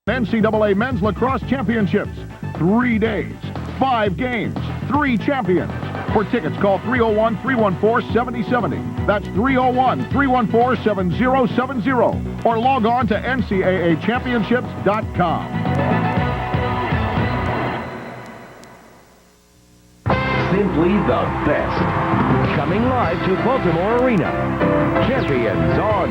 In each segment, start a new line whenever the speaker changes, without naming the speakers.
NCAA Men's Lacrosse Championships. 3 days, 5 games, 3 champions. For tickets, call 301-314-7070. That's 301-314-7070. Or log on to NCAAchampionships.com.
Simply the best. Coming live to Baltimore Arena. Champions on.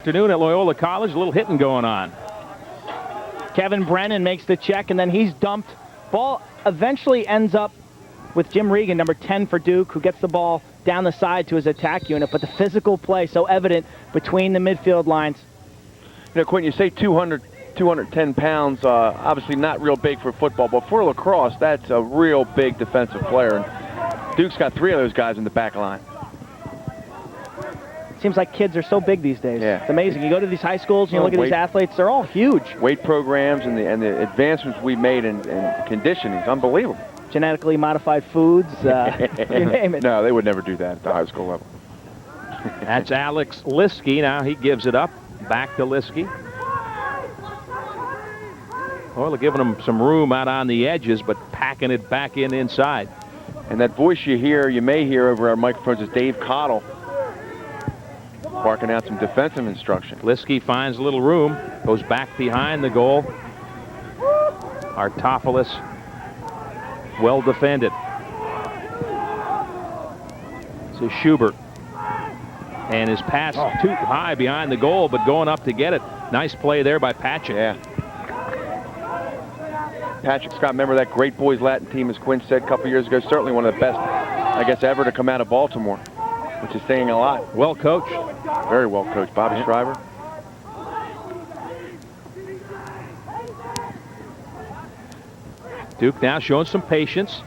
Afternoon at Loyola College, a little hitting going on.
Kevin Brennan makes the check, and then he's dumped. Ball eventually ends up with Jim Regan, number 10 for Duke, who gets the ball down the side to his attack unit. But the physical play so evident between the midfield lines.
You know, Quentin, you say 210 pounds, obviously not real big for football, but for lacrosse, that's a real big defensive player. And Duke's got 3 of those guys in the back line.
Seems like kids are so big these days.
Yeah.
It's amazing. You go to these high schools and you look at these athletes, they're all huge.
Weight programs and the advancements we made in conditioning is unbelievable.
Genetically modified foods, you name it.
No, they would never do that at the high school level.
That's Alex Liskey. Now he gives it up. Back to Liskey. Well, giving him some room out on the edges, but packing it back inside.
And that voice you may hear over our microphones is Dave Cottle, barking out some defensive instruction.
Liskey finds a little room, goes back behind the goal. Artopoulos, well defended. So Schubert, and his pass too high behind the goal, but going up to get it. Nice play there by Patrick.
Yeah. Patrick Scott, remember that Great Boys Latin team, as Quinn said a couple years ago, certainly one of the best, I guess, ever to come out of Baltimore, which is saying a lot.
Well coached.
Very well coached. Bobby Shriver.
Duke now showing some patience.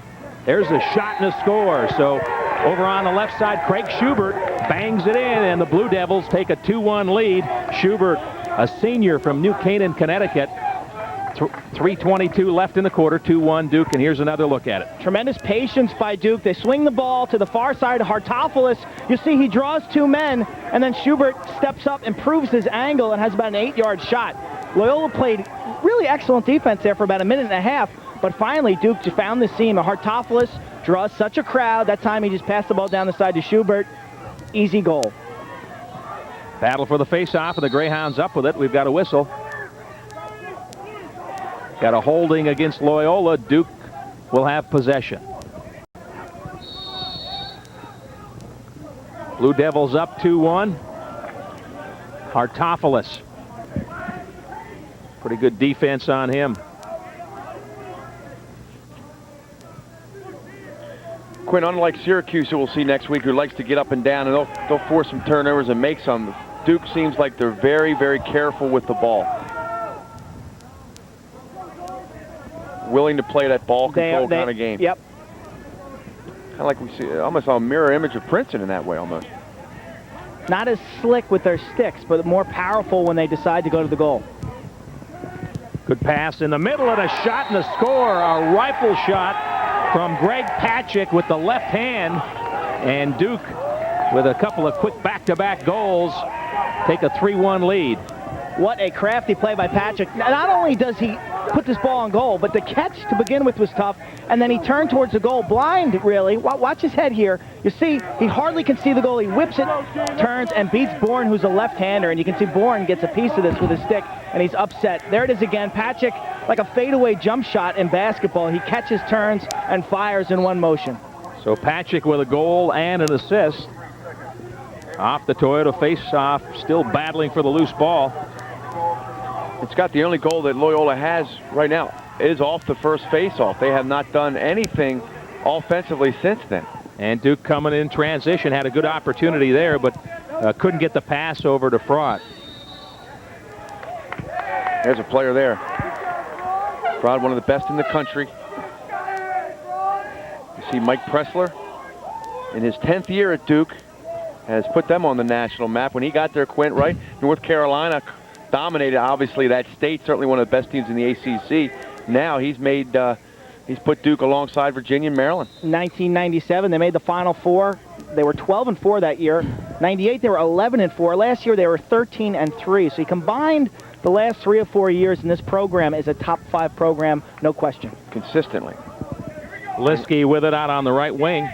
There's a shot and a score. So over on the left side, Craig Schubert bangs it in, and the Blue Devils take a 2-1 lead. Schubert, a senior from New Canaan, Connecticut. 3:22 left in the quarter, 2-1 Duke, and here's another look at it.
Tremendous patience by Duke. They swing the ball to the far side of Hartopoulos. You see he draws 2 men, and then Schubert steps up, improves his angle, and has about an 8-yard shot. Loyola played really excellent defense there for about a minute and a half, but finally Duke just found the seam. Hartopoulos draws such a crowd. That time he just passed the ball down the side to Schubert. Easy goal.
Battle for the face-off, and the Greyhounds up with it. We've got a whistle. Got a holding against Loyola. Duke will have possession. Blue Devils up 2-1. Hartopoulos. Pretty good defense on him.
Quinn, unlike Syracuse, who we'll see next week, who likes to get up and down, and they'll force some turnovers and make some, Duke seems like they're very, very careful with the ball. Willing to play that ball control kind of game.
Yep.
Kind of like we see, almost a mirror image of Princeton in that way, almost.
Not as slick with their sticks, but more powerful when they decide to go to the goal.
Good pass in the middle, and a shot and a score. A rifle shot from Greg Patrick with the left hand. And Duke, with a couple of quick back-to-back goals, take a 3-1 lead.
What a crafty play by Patrick. Not only does he put this ball on goal, but the catch to begin with was tough, and then he turned towards the goal blind, really. Watch his head here. You see, he hardly can see the goal. He whips it, turns, and beats Bourne, who's a left-hander, and you can see Bourne gets a piece of this with his stick, and he's upset. There it is again. Patrick, like a fadeaway jump shot in basketball. He catches, turns, and fires in one motion.
So Patrick with a goal and an assist. Off the Toyota face-off, still battling for the loose ball.
It's got the only goal that Loyola has right now is off the first face-off. They have not done anything offensively since then.
And Duke coming in transition, had a good opportunity there, but couldn't get the pass over to Fraud.
There's a player there. Fraud, one of the best in the country. You see Mike Pressler, in his 10th year at Duke, has put them on the national map. When he got there, Quint, right? North Carolina dominated, obviously, that state, certainly one of the best teams in the ACC. Now he's put Duke alongside Virginia and Maryland.
1997, they made the Final Four. They were 12-4 that year. 98, they were 11-4. Last year, they were 13-3. So he combined the last 3 or 4 years in this program as a top 5 program, no question.
Consistently.
Liskey with it out on the right wing.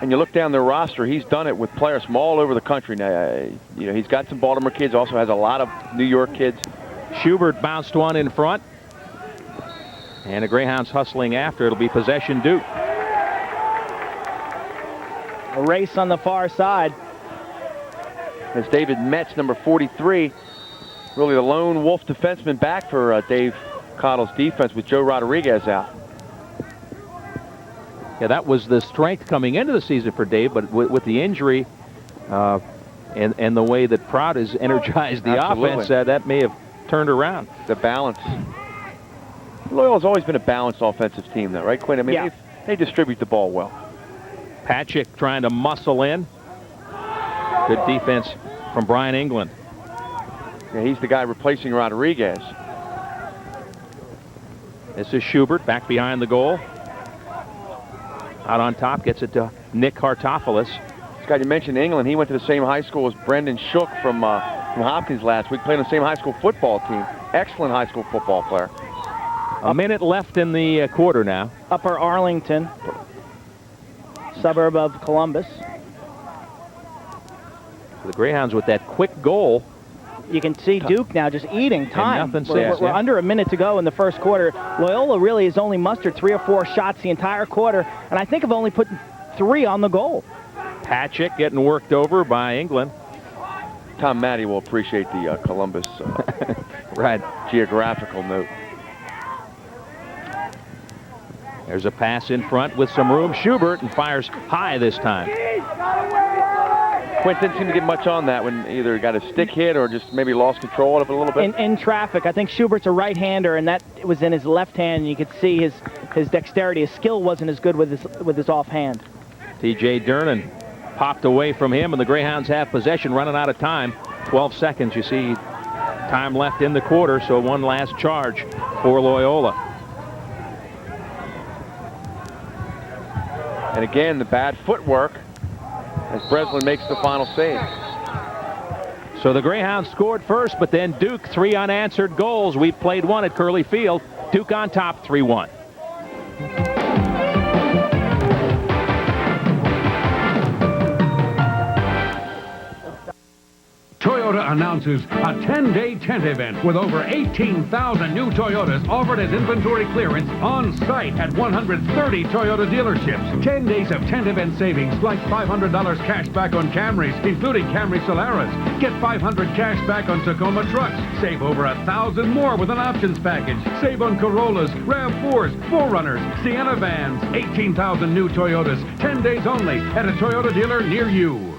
And you look down their roster, he's done it with players from all over the country. Now, you know, he's got some Baltimore kids, also has a lot of New York kids.
Schubert bounced one in front. And the Greyhounds hustling after. It'll be possession Duke.
A race on the far side.
As David Metz, number 43, really the lone wolf defenseman back for Dave Cottle's defense with Joe Rodriguez out.
Yeah, that was the strength coming into the season for Dave, but with the injury and the way that Proud has energized the offense, that may have turned around.
The balance. Loyola's always been a balanced offensive team, though, right, Quinn? I mean,
yeah.
they distribute the ball well.
Patrick trying to muscle in. Good defense from Brian England.
Yeah, he's the guy replacing Rodriguez.
This is Schubert back behind the goal. Out on top, gets it to Nick Hartopoulos.
Scott, you mentioned England. He went to the same high school as Brendan Shook from Hopkins last week. Played on the same high school football team. Excellent high school football player.
A minute left in the quarter now.
Upper Arlington, suburb of Columbus.
The Greyhounds with that quick goal.
You can see Duke now just eating time. We're under a minute to go in the first quarter. Loyola really has only mustered 3 or 4 shots the entire quarter, and I think have only put 3 on the goal.
Patrick getting worked over by England.
Tom Matty will appreciate the Columbus
right.
geographical note.
There's a pass in front with some room. Schubert and fires high this time.
Quint didn't seem to get much on that when either got a stick hit or just maybe lost control of it a little bit.
In traffic, I think Schubert's a right-hander, and that was in his left hand, and you could see his dexterity. His skill wasn't as good with his offhand.
T.J. Dernan popped away from him, and the Greyhounds have possession, running out of time. 12 seconds, you see time left in the quarter, so one last charge for Loyola.
And again, the bad footwork as Breslin makes the final save.
So the Greyhounds scored first, but then Duke 3 unanswered goals. We've played 1 at Curly Field. Duke on top 3-1.
Toyota announces a 10-day tent event with over 18,000 new Toyotas offered as inventory clearance on site at 130 Toyota dealerships. 10 days of tent event savings like $500 cash back on Camrys, including Camry Solaras. Get $500 cash back on Tacoma trucks. Save over $1,000 more with an options package. Save on Corollas, RAV4s, 4Runners, Sienna vans. 18,000 new Toyotas. 10 days only at a Toyota dealer near you.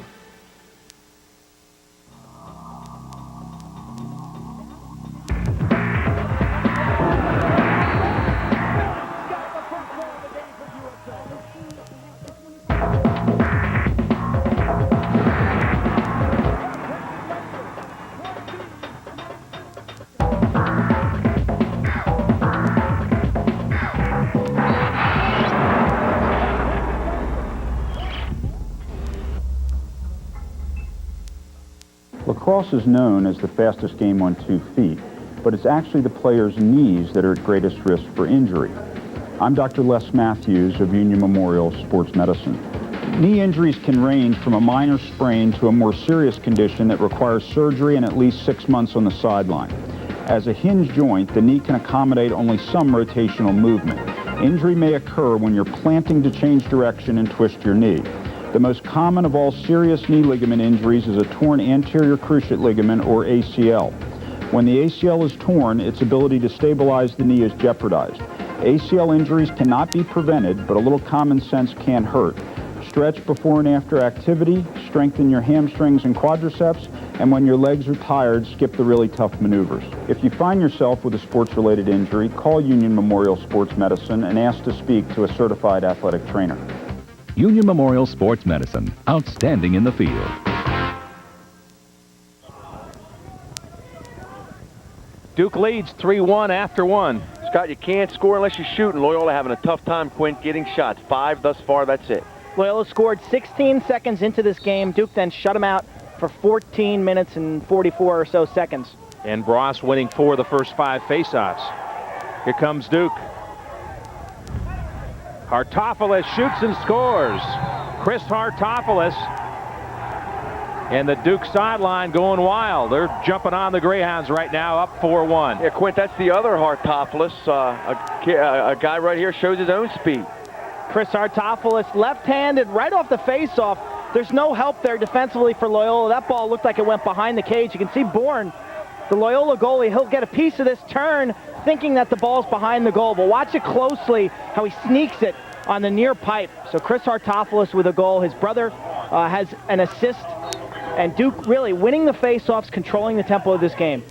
Lacrosse is known as the fastest game on 2 feet, but it's actually the player's knees that are at greatest risk for injury. I'm Dr. Les Matthews of Union Memorial Sports Medicine. Knee injuries can range from a minor sprain to a more serious condition that requires surgery and at least 6 months on the sideline. As a hinge joint, the knee can accommodate only some rotational movement. Injury may occur when you're planting to change direction and twist your knee. The most common of all serious knee ligament injuries is a torn anterior cruciate ligament, or ACL. When the ACL is torn, its ability to stabilize the knee is jeopardized. ACL injuries cannot be prevented, but a little common sense can't hurt. Stretch before and after activity, strengthen your hamstrings and quadriceps, and when your legs are tired, skip the really tough maneuvers. If you find yourself with a sports-related injury, call Union Memorial Sports Medicine and ask to speak to a certified athletic trainer.
Union Memorial Sports Medicine, outstanding in the field.
Duke leads 3-1 after 1.
Scott, you can't score unless you shoot, and Loyola having a tough time, Quint, getting shots. 5 thus far, that's it.
Loyola scored 16 seconds into this game. Duke then shut them out for 14 minutes and 44 or so seconds.
And Bross winning 4 of the first 5 faceoffs. Here comes Duke. Hartopoulos shoots and scores. Chris Hartopoulos. And the Duke sideline going wild. They're jumping on the Greyhounds right now, up 4-1.
Yeah, Quint, that's the other Hartopoulos. A guy right here shows his own speed.
Chris Hartopoulos, left-handed, right off the face-off. There's no help there defensively for Loyola. That ball looked like it went behind the cage. You can see Bourne, the Loyola goalie, he'll get a piece of this turn thinking that the ball's behind the goal. But watch it closely, how he sneaks it on the near pipe. So Chris Hartopoulos with a goal. His brother has an assist. And Duke really winning the face-offs, controlling the tempo of this game.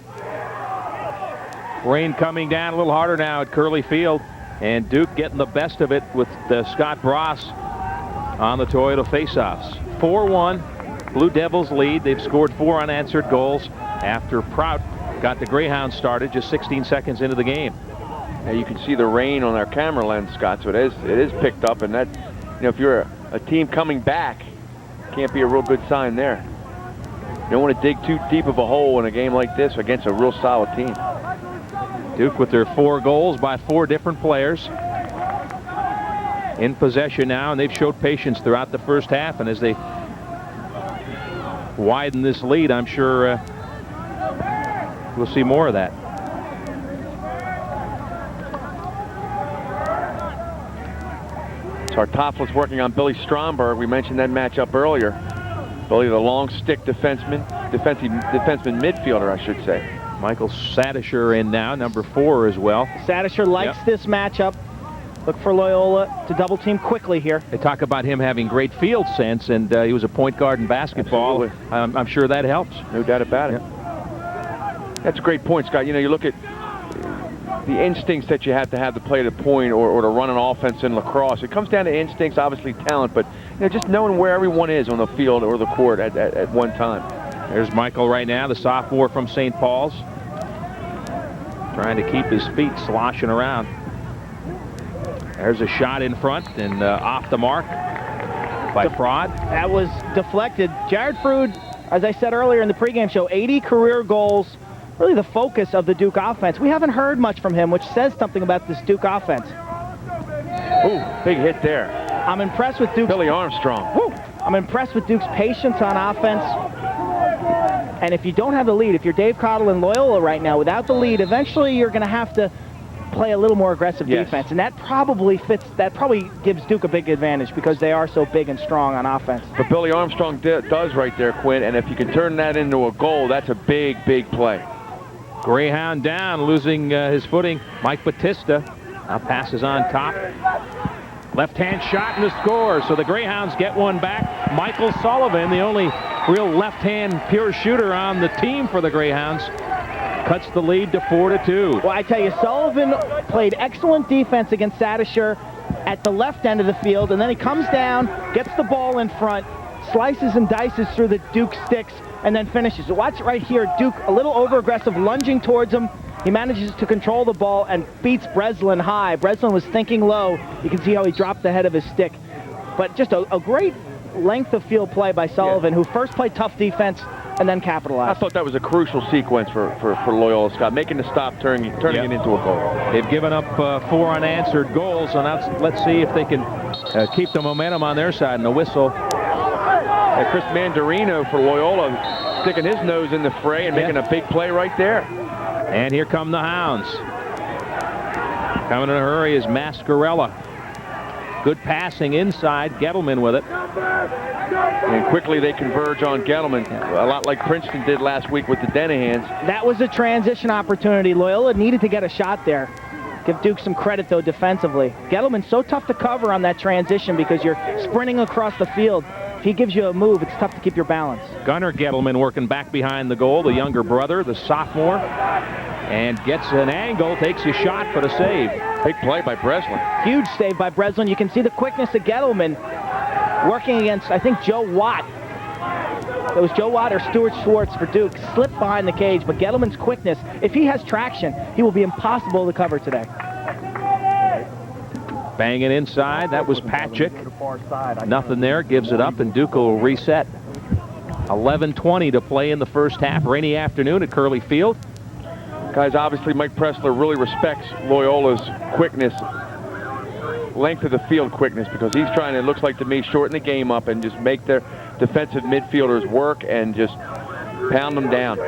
Rain coming down a little harder now at Curley Field. And Duke getting the best of it with Scott Bross on the Toyota faceoffs. 4-1, Blue Devils lead. They've scored 4 unanswered goals after Prout got the Greyhounds started just 16 seconds into the game.
Now you can see the rain on our camera lens, Scott, so it is picked up, and that, you know, if you're a team coming back, can't be a real good sign there. You don't want to dig too deep of a hole in a game like this against a real solid team.
Duke with their 4 goals by 4 different players. In possession now, and they've showed patience throughout the first half, and as they widen this lead, I'm sure we'll see more of that.
Hartopoulos working on Billy Stromberg. We mentioned that matchup earlier. Billy, the long stick defenseman midfielder, I should say.
Michael Sadisher in now, number 4 as well.
Sadisher likes this matchup. Look for Loyola to double team quickly here.
They talk about him having great field sense, and he was a point guard in basketball. I'm sure that helps.
No doubt about it. That's a great point, Scott. You know, you look at the instincts that you have to play the point or to run an offense in lacrosse. It comes down to instincts, obviously talent, but you know, just knowing where everyone is on the field or the court at one time.
There's Michael right now, the sophomore from St. Paul's, trying to keep his feet sloshing around. There's a shot in front and off the mark by Fraud.
That was deflected. Jared Frood, as I said earlier in the pregame show, 80 career goals, really the focus of the Duke offense. We haven't heard much from him, which says something about this Duke offense.
Ooh, big hit there.
I'm impressed with Duke's...
Billy Armstrong.
Woo! I'm impressed with Duke's patience on offense. And if you don't have the lead, if you're Dave Cottle and Loyola right now, without the lead, eventually you're going to have to play a little more aggressive defense. And that probably gives Duke a big advantage because they are so big and strong on offense.
But Billy Armstrong does right there, Quint, and if you can turn that into a goal, that's a big, big play.
Greyhound down, losing his footing. Mike Batista now passes on top. Left-hand shot and a score. So the Greyhounds get one back. Michael Sullivan, the only real left-hand pure shooter on the team for the Greyhounds, cuts the lead to 4-2.
Well, I tell you, Sullivan played excellent defense against Sadisher at the left end of the field, and then he comes down, gets the ball in front, slices and dices through the Duke sticks, and then finishes. Watch it right here. Duke a little over-aggressive, lunging towards him. He manages to control the ball and beats Breslin high. Breslin was thinking low. You can see how he dropped the head of his stick. But just a great length of field play by Sullivan, who first played tough defense and then capitalized.
I thought that was a crucial sequence for Loyola, Scott, making the stop, turning it into a goal.
They've given up 4 unanswered goals, and let's see if they can keep the momentum on their side. And the whistle.
And Chris Mandarino for Loyola sticking his nose in the fray and making a big play right there.
And here come the Hounds. Coming in a hurry is Mascarella. Good passing inside. Gettleman with it.
And quickly they converge on Gettleman, a lot like Princeton did last week with the Denahans.
That was a transition opportunity. Loyola needed to get a shot there. Give Duke some credit, though, defensively. Gettleman's so tough to cover on that transition because you're sprinting across the field. If he gives you a move, it's tough to keep your balance.
Gunnar Gettleman working back behind the goal, the younger brother, the sophomore, and gets an angle, takes a shot for the save.
Big play by Breslin.
Huge save by Breslin. You can see the quickness of Gettleman working against, I think, Joe Watt. It was Joe Watt or Stuart Schwartz for Duke. Slipped behind the cage, but Gettleman's quickness, if he has traction, he will be impossible to cover today.
Banging inside. That was Patrick. Nothing there. Gives it up, and Duke will reset. 11:20 to play in the first half. Rainy afternoon at Curley Field.
Guys, obviously Mike Pressler really respects Loyola's quickness, length of the field quickness, because he's trying to, it looks like to me, shorten the game up and just make their defensive midfielders work and just pound them down.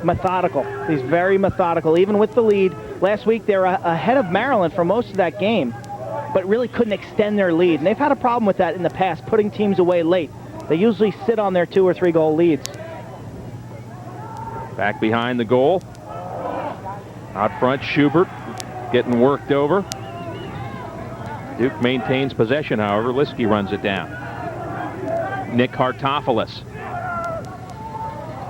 Methodical. He's very methodical, even with the lead. Last week they were ahead of Maryland for most of that game, but really couldn't extend their lead. And they've had a problem with that in the past, putting teams away late. They usually sit on their 2 or 3 goal leads.
Back behind the goal. Out front, Schubert getting worked over. Duke maintains possession, however. Liskey runs it down. Nick Hartopoulos.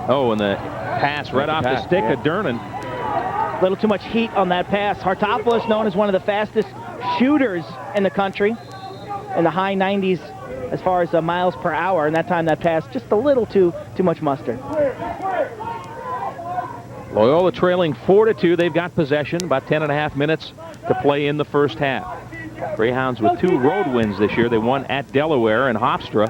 Oh, and the pass right off the stick of Durnan.
A little too much heat on that pass. Hartopoulos, known as one of the fastest shooters in the country, in the high 90s as far as miles per hour, and that time that pass just a little too much mustard.
Loyola trailing 4-2. They've got possession. About 10.5 minutes to play in the first half. Greyhounds with 2 road wins this year. They won at Delaware and Hofstra.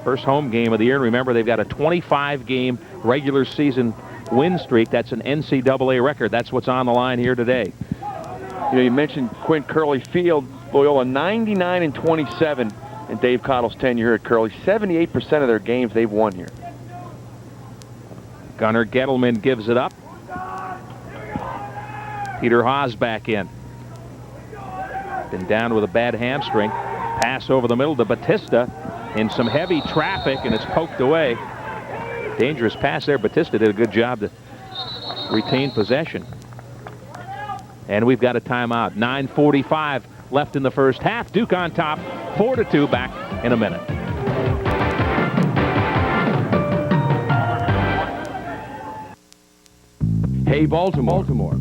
First home game of the year. And remember, they've got a 25-game regular season win streak. That's an NCAA record. That's what's on the line here today.
You know, you mentioned Quint Curley Field. Loyola 99-27 in Dave Cottle's tenure here at Curley. 78% of their games they've won here.
Gunnar Gettleman gives it up. Peter Haas back in. Been down with a bad hamstring. Pass over the middle to Batista in some heavy traffic, and it's poked away. Dangerous pass there. Batista did a good job to retain possession. And we've got a timeout. 9:45 left in the first half. Duke on top, 4-2. Back in a minute.
Hey, Baltimore.